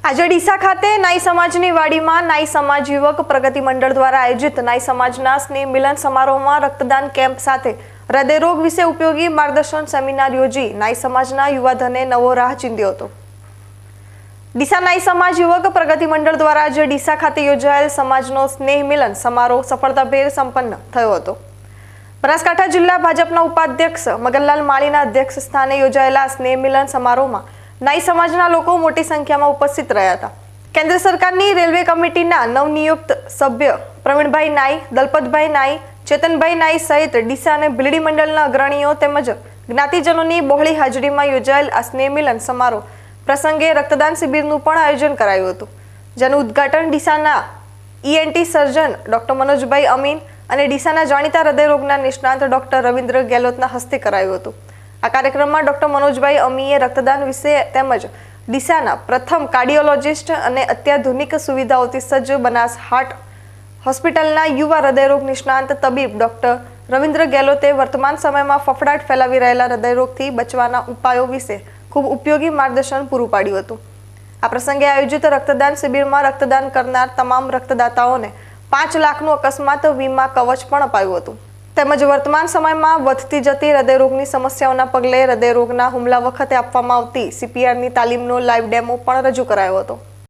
આજે ડીસા ખાતે નાઈ સમાજની વાડીમાં નાઈ સમાજ યુવક પ્રગતિ મંડળ દ્વારા આયોજિત નાઈ સમાજના સ્નેહ મિલન સમારોહમાં રક્તદાન કેમ્પ સાથે હૃદયરોગ વિશે ઉપયોગી માર્ગદર્શન સેમિનાર યોજી નાઈ સમાજના યુવાધને નવો રાહ ચીંધ્યો હતો। ડીસા નાઈ સમાજ યુવક પ્રગતિ મંડળ દ્વારા આજે ડીસા ખાતે યોજાયેલ સમાજનો સ્નેહ મિલન સમારોહ સફળતાભેર સંપન્ન થયો હતો। બનાસકાંઠા જિલ્લા ભાજપના ઉપાધ્યક્ષ મગનલાલ માળીના અધ્યક્ષ સ્થાને યોજાયેલા સ્નેહ મિલન સમારોહમાં નાઈ સમાજના લોકો મોટી સંખ્યામાં ઉપસ્થિત રહ્યા હતા। કેન્દ્ર સરકારની રેલવે કમિટીના નવનિયુક્ત સભ્ય પ્રવીણભાઈ નાઈ, દલપતભાઈ નાઈ, ચેતનભાઈ નાઈ સહિત ડીસા અને ભીલડી મંડળના અગ્રણીઓ તેમજ જ્ઞાતિજનોની બહોળી હાજરીમાં યોજાયેલ આ સ્નેહ મિલન સમારોહ પ્રસંગે રક્તદાન શિબિરનું પણ આયોજન કરાયું હતું, જેનું ઉદ્ઘાટન ડીસાના ઈએનટી સર્જન ડોક્ટર મનોજભાઈ અમીન અને ડીસાના જાણીતા હૃદયરોગના નિષ્ણાંત ડોક્ટર રવિન્દ્ર ગેહલોતના હસ્તે કરાયું હતું। આ કાર્યક્રમમાં ડોક્ટર મનોજભાઈ અમીએ રક્તદાન વિશે તેમજ ડીસાના પ્રથમ કાર્ડિયોલોજિસ્ટ અને અત્યાધુનિક સુવિધાઓથી સજ્જ બનાસ હાર્ટ હોસ્પિટલના યુવા હૃદયરોગ નિષ્ણાંત તબીબ ડોક્ટર રવિન્દ્ર ગેહલોતે વર્તમાન સમયમાં ફફડાટ ફેલાવી રહેલા હૃદયરોગથી બચવાના ઉપાયો વિશે ખૂબ ઉપયોગી માર્ગદર્શન પૂરું પાડ્યું હતું। આ પ્રસંગે આયોજિત રક્તદાન શિબિરમાં રક્તદાન કરનાર તમામ રક્તદાતાઓને 5 લાખનું અકસ્માત વીમા કવચ પણ અપાયું હતું, તેમજ વર્તમાન સમયમાં વધતી જતી હૃદયરોગની સમસ્યાઓના પગલે હૃદયરોગના હુમલા વખતે આપવામાં આવતી CPRની તાલીમનો લાઈવ ડેમો પણ રજૂ કરાયો હતો।